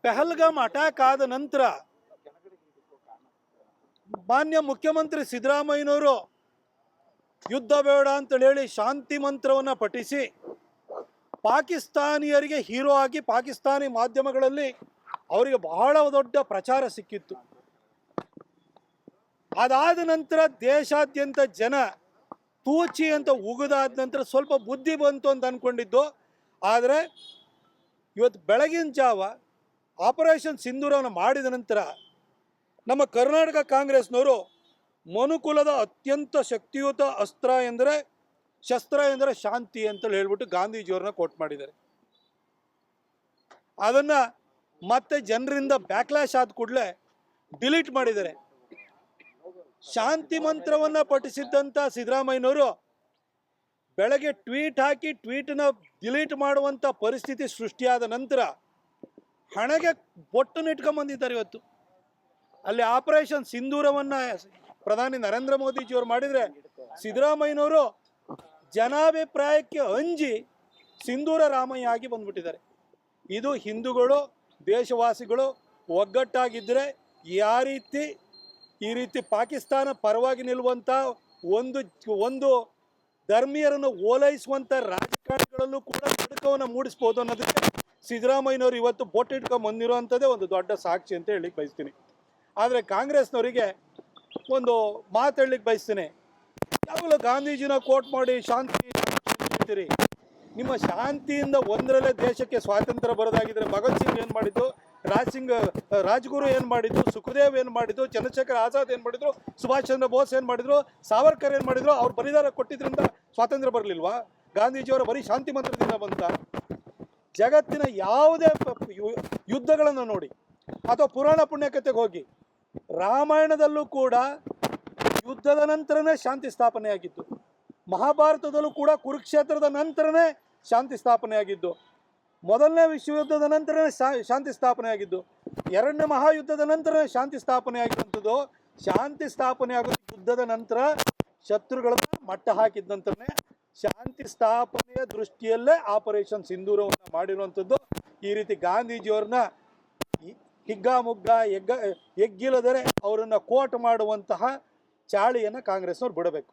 Pahalgam attack ಆದ ನಂತರ ಮಾನ್ಯ ಮುಖ್ಯಮಂತ್ರಿ ಸಿದ್ದರಾಮಯ್ಯನವರು ಯುದ್ಧ ಬೇಡ ಅಂತೇಳಿ ಹೇಳಿ ಶಾಂತಿ ಮಂತ್ರವನ್ನು ಪಠಿಸಿ ಪಾಕಿಸ್ತಾನಿಯರಿಗೆ ಹೀರೋ ಆಗಿ ಪಾಕಿಸ್ತಾನಿ ಮಾಧ್ಯಮಗಳಲ್ಲಿ ಅವರಿಗೆ ಬಹಳ ದೊಡ್ಡ ಪ್ರಚಾರ ಸಿಕ್ಕಿತ್ತು. ಅದಾದ ನಂತರ ದೇಶಾದ್ಯಂತ ಜನ ತೂಚಿ ಅಂತ ಉಗಿದಾದ ನಂತರ ಸ್ವಲ್ಪ ಬುದ್ಧಿ ಬಂತು ಅಂತ ಅಂದ್ಕೊಂಡಿದ್ದು. ಆದರೆ ಇವತ್ತು ಬೆಳಗಿನ ಜಾವ ಆಪರೇಷನ್ ಸಿಂಧೂರವನ್ನು ಮಾಡಿದ ನಂತರ ನಮ್ಮ ಕರ್ನಾಟಕ ಕಾಂಗ್ರೆಸ್ನವರು ಮನುಕುಲದ ಅತ್ಯಂತ ಶಕ್ತಿಯುತ ಶಸ್ತ್ರ ಎಂದರೆ ಶಾಂತಿ ಅಂತೇಳಿ ಹೇಳ್ಬಿಟ್ಟು ಗಾಂಧೀಜಿಯವ್ರನ್ನ ಕೋಟ್ ಮಾಡಿದ್ದಾರೆ. ಅದನ್ನು ಮತ್ತೆ ಜನರಿಂದ ಬ್ಯಾಕ್ಲ್ಯಾಶ್ ಆದ ಕೂಡಲೇ ಡಿಲೀಟ್ ಮಾಡಿದ್ದಾರೆ. ಶಾಂತಿ ಮಂತ್ರವನ್ನು ಪಠಿಸಿದ್ದಂಥ ಸಿದ್ದರಾಮಯ್ಯನವರು ಬೆಳಗ್ಗೆ ಟ್ವೀಟ್ ಹಾಕಿ ಟ್ವೀಟನ್ನ ಡಿಲೀಟ್ ಮಾಡುವಂಥ ಪರಿಸ್ಥಿತಿ ಸೃಷ್ಟಿಯಾದ ನಂತರ ಹಣೆಗೆ ಬೊಟ್ಟನ್ನು ಇಟ್ಕೊಂಬಂದಿದ್ದಾರೆ. ಇವತ್ತು ಅಲ್ಲಿ ಆಪರೇಷನ್ ಸಿಂಧೂರವನ್ನು ಪ್ರಧಾನಿ ನರೇಂದ್ರ ಮೋದಿಜಿಯವರು ಮಾಡಿದರೆ ಸಿದ್ದರಾಮಯ್ಯನವರು ಜನಾಭಿಪ್ರಾಯಕ್ಕೆ ಅಂಜಿ ಸಿಂಧೂರ ರಾಮಯ್ಯ ಆಗಿ ಬಂದ್ಬಿಟ್ಟಿದ್ದಾರೆ. ಇದು ಹಿಂದೂಗಳು ದೇಶವಾಸಿಗಳು ಒಗ್ಗಟ್ಟಾಗಿದ್ದರೆ ಈ ರೀತಿ ಪಾಕಿಸ್ತಾನ ಪರವಾಗಿ ನಿಲ್ಲುವಂಥ ಒಂದು ಧರ್ಮೀಯರನ್ನು ಓಲೈಸುವಂಥ ರಾಜಕಾರಣಿಗಳಲ್ಲೂ ಕೂಡ ನಡುಕವನ್ನು ಮೂಡಿಸ್ಬೋದು ಅನ್ನೋದಕ್ಕೆ ಸಿದ್ದರಾಮಯ್ಯನವರು ಇವತ್ತು ಬೊಟ್ಟಿಟ್ಕೊಂಡು ಬಂದಿರುವಂಥದ್ದೇ ಒಂದು ದೊಡ್ಡ ಸಾಕ್ಷಿ ಅಂತ ಹೇಳಲಿಕ್ಕೆ ಬಯಸ್ತೀನಿ. ಆದರೆ ಕಾಂಗ್ರೆಸ್ನವರಿಗೆ ಒಂದು ಮಾತು ಹೇಳಲಿಕ್ಕೆ ಬಯಸ್ತೀನಿ. ಯಾವಾಗಲೂ ಗಾಂಧೀಜಿನ ಕೋಟ್ ಮಾಡಿ ಶಾಂತಿ ಹೇಳ್ತೀರಿ. ನಿಮ್ಮ ಶಾಂತಿಯಿಂದ ಒಂದರಲ್ಲೇ ದೇಶಕ್ಕೆ ಸ್ವಾತಂತ್ರ್ಯ ಬರೋದಾಗಿದ್ದರೆ ಭಗತ್ ಸಿಂಗ್ ಏನು ಮಾಡಿದ್ದು, ರಾಜ್ಗುರು ಏನು ಮಾಡಿದ್ದು, ಸುಖದೇವ್ ಏನು ಮಾಡಿದ್ದು, ಚಂದ್ರಶೇಖರ್ ಆಜಾದ್ ಏನು ಮಾಡಿದ್ರು, ಸುಭಾಷ್ ಚಂದ್ರ ಬೋಸ್ ಏನು ಮಾಡಿದ್ರು, ಸಾವರ್ಕರ್ ಏನು ಮಾಡಿದ್ರು, ಅವ್ರು ಬಲಿದಾನ ಕೊಟ್ಟಿದ್ರಿಂದ ಸ್ವಾತಂತ್ರ್ಯ ಬರಲಿಲ್ವಾ? ಗಾಂಧೀಜಿಯವರ ಬರೀ ಶಾಂತಿ ಮಂತ್ರದಿಂದ ಬಂತ? ಜಗತ್ತಿನ ಯಾವುದೇ ಯುದ್ಧಗಳನ್ನು ನೋಡಿ ಅಥವಾ ಪುರಾಣ ಪುಣ್ಯಕಥೆಗೆ ಹೋಗಿ, ರಾಮಾಯಣದಲ್ಲೂ ಕೂಡ ಯುದ್ಧದ ನಂತರನೇ ಶಾಂತಿ ಸ್ಥಾಪನೆಯಾಗಿದ್ದು, ಮಹಾಭಾರತದಲ್ಲೂ ಕೂಡ ಕುರುಕ್ಷೇತ್ರದ ನಂತರನೇ ಶಾಂತಿ ಸ್ಥಾಪನೆಯಾಗಿದ್ದು, ಮೊದಲನೇ ವಿಶ್ವಯುದ್ಧದ ನಂತರನೇ ಶಾಂತಿ ಸ್ಥಾಪನೆಯಾಗಿದ್ದು, ಎರಡನೇ ಮಹಾಯುದ್ಧದ ನಂತರ ಶಾಂತಿ ಸ್ಥಾಪನೆಯಾಗಿರುವಂಥದ್ದು. ಶಾಂತಿ ಸ್ಥಾಪನೆಯಾಗೋದು ಯುದ್ಧದ ನಂತರ, ಶತ್ರುಗಳನ್ನು ಮಟ್ಟ ಹಾಕಿದ ನಂತರನೇ. ಶಾಂತಿ ಸ್ಥಾಪನೆಯ ದೃಷ್ಟಿಯಲ್ಲೇ ಆಪರೇಷನ್ ಸಿಂಧೂರವನ್ನು ಮಾಡಿರುವಂಥದ್ದು. ಈ ರೀತಿ ಗಾಂಧೀಜಿಯವ್ರನ್ನ ಹಿಗ್ಗಾಮುಗ್ಗ ಎಗ್ಗಿಲ್ಲದರೆ ಅವರನ್ನು ಕೋಟ್ ಮಾಡುವಂತಹ ಚಾಳಿಯನ್ನು ಕಾಂಗ್ರೆಸ್ನವ್ರು ಬಿಡಬೇಕು.